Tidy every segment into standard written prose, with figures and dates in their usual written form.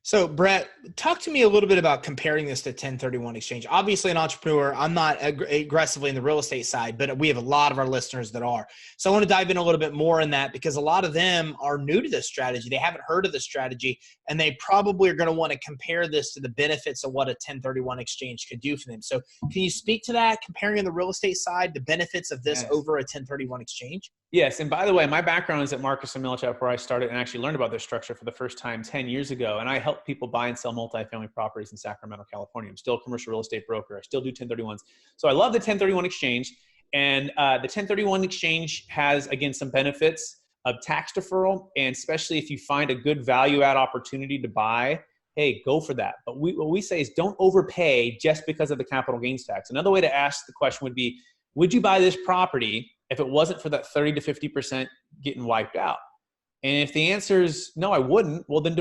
So, Brett, talk to me a little bit about comparing this to 1031 exchange. Obviously, an entrepreneur, I'm not aggressively in the real estate side, but we have a lot of our listeners that are. So I want to dive in a little bit more in that because a lot of them are new to this strategy. They haven't heard of this strategy, and they probably are going to want to compare this to the benefits of what a 1031 exchange could do for them. So can you speak to that, comparing on the real estate side, the benefits of this over a 1031 exchange? Yes. And by the way, my background is at Marcus and Millichap, where I started and actually learned about this structure for the first time 10 years ago. And I help people buy and sell multifamily properties in Sacramento, California. I'm still a commercial real estate broker. I still do 1031s. So I love the 1031 exchange. And the 1031 exchange has, again, some benefits of tax deferral. And especially if you find a good value add opportunity to buy, hey, go for that. But what we say is don't overpay just because of the capital gains tax. Another way to ask the question would be, would you buy this property if it wasn't for that 30 to 50% getting wiped out? And if the answer is no, I wouldn't, well, then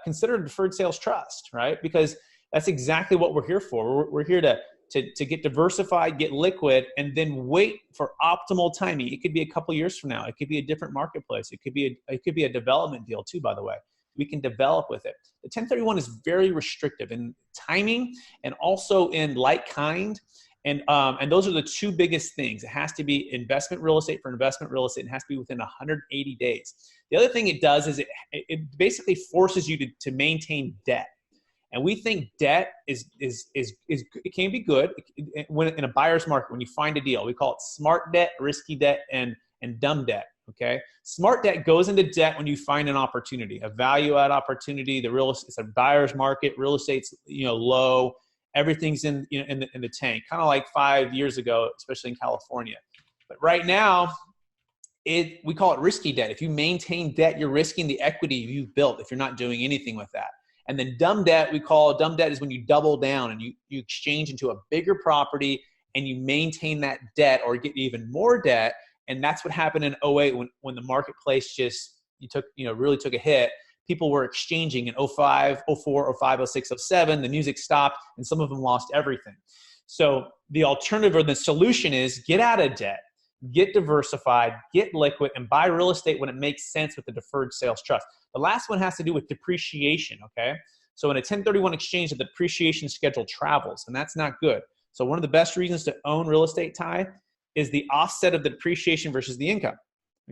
consider a deferred sales trust, right? Because that's exactly what we're here for. We're here to get diversified, get liquid, and then wait for optimal timing. It could be a couple years from now. It could be a different marketplace. It could be a development deal too, by the way. We can develop with it. The 1031 is very restrictive in timing and also in like kind. And those are the two biggest things. It has to be investment real estate for investment real estate. It has to be within 180 days. The other thing it does is it basically forces you to maintain debt. And we think debt is it can be good when in a buyer's market. When you find a deal, we call it smart debt, risky debt, and dumb debt. Okay, smart debt goes into debt when you find an opportunity, a value add opportunity. It's a buyer's market. Real estate's low. Everything's in the tank, kind of like 5 years ago, especially in California. But right now, we call it risky debt. If you maintain debt, you're risking the equity you've built if you're not doing anything with that. And then dumb debt, dumb debt is when you double down and you exchange into a bigger property and you maintain that debt or get even more debt. And that's what happened in 08 when the marketplace really took a hit. People were exchanging in 05, 04, 05, 06, 07. The music stopped, and some of them lost everything. So the alternative or the solution is get out of debt, get diversified, get liquid, and buy real estate when it makes sense with the deferred sales trust. The last one has to do with depreciation, okay? So in a 1031 exchange, the depreciation schedule travels, and that's not good. So one of the best reasons to own real estate, Ty, is the offset of the depreciation versus the income.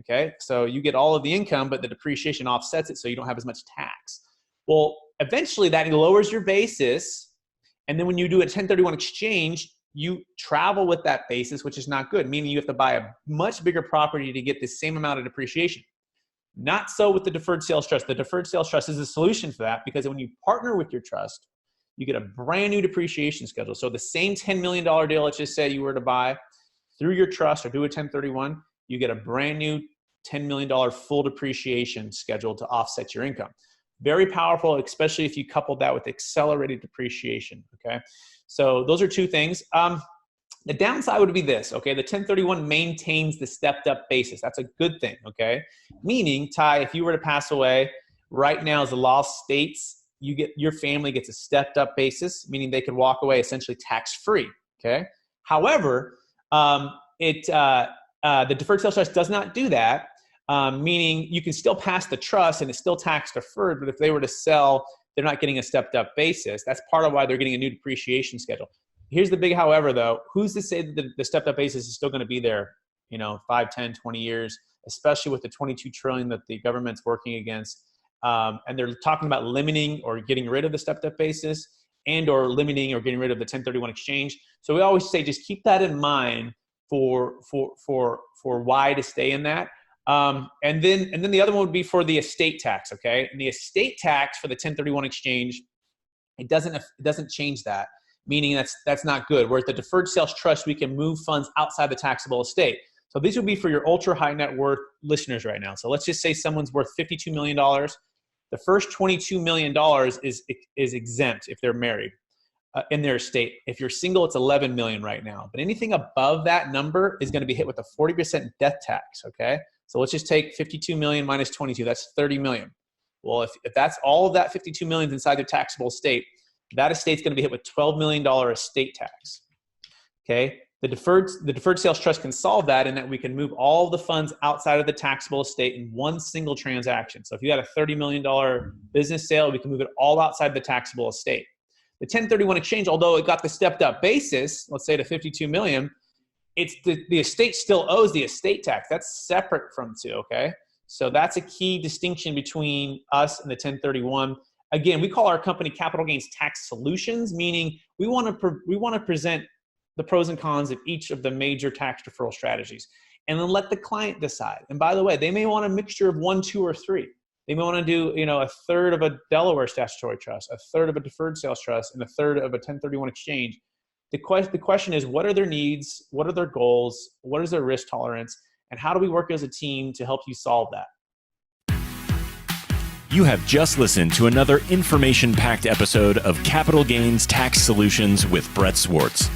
Okay, so you get all of the income, but the depreciation offsets it, so you don't have as much tax. Well, eventually that lowers your basis, and then when you do a 1031 exchange, you travel with that basis, which is not good, meaning you have to buy a much bigger property to get the same amount of depreciation. Not so with the deferred sales trust. The deferred sales trust is a solution for that because when you partner with your trust, you get a brand new depreciation schedule. So the same $10 million deal, let's just say you were to buy through your trust or do a 1031, you get a brand new $10 million full depreciation schedule to offset your income. Very powerful, especially if you couple that with accelerated depreciation, okay? So those are two things. The downside would be this, okay? The 1031 maintains the stepped up basis. That's a good thing, okay? Meaning, Ty, if you were to pass away, right now as the law states, your family gets a stepped up basis, meaning they could walk away essentially tax-free, okay? However, the deferred sales trust does not do that, meaning you can still pass the trust and it's still tax deferred, but if they were to sell, they're not getting a stepped up basis. That's part of why they're getting a new depreciation schedule. Here's the big however though, who's to say that the stepped up basis is still going to be there, 5, 10, 20 years, especially with the 22 trillion that the government's working against. And they're talking about limiting or getting rid of the stepped up basis and or limiting or getting rid of the 1031 exchange. So we always say, just keep that in mind for why to stay in that. And then the other one would be for the estate tax. Okay. And the estate tax for the 1031 exchange, it doesn't change that, meaning that's not good. Where at the deferred sales trust, we can move funds outside the taxable estate. So these would be for your ultra high net worth listeners right now. So let's just say someone's worth $52 million. The first $22 million is exempt if they're married in their estate. If you're single, it's 11 million right now. But anything above that number is going to be hit with a 40% death tax, okay? So let's just take 52 million minus 22. That's 30 million. Well, if that's all of that 52 million inside their taxable estate, that estate's going to be hit with $12 million estate tax, okay? The deferred sales trust can solve that in that we can move all the funds outside of the taxable estate in one single transaction. So if you had a $30 million business sale, we can move it all outside the taxable estate. The 1031 exchange, although it got the stepped up basis, let's say to $52 million, it's the estate still owes the estate tax. That's separate from two, okay? So that's a key distinction between us and the 1031. Again, we call our company Capital Gains Tax Solutions, meaning we want to present the pros and cons of each of the major tax deferral strategies, and then let the client decide. And by the way, they may want a mixture of 1, 2, or 3. They may want to do, a third of a Delaware statutory trust, a third of a deferred sales trust, and a third of a 1031 exchange. The question is, what are their needs? What are their goals? What is their risk tolerance? And how do we work as a team to help you solve that? You have just listened to another information-packed episode of Capital Gains Tax Solutions with Brett Swarts.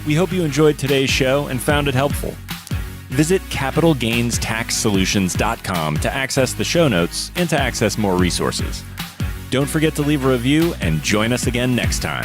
We hope you enjoyed today's show and found it helpful. Visit capitalgainstaxsolutions.com to access the show notes and to access more resources. Don't forget to leave a review and join us again next time.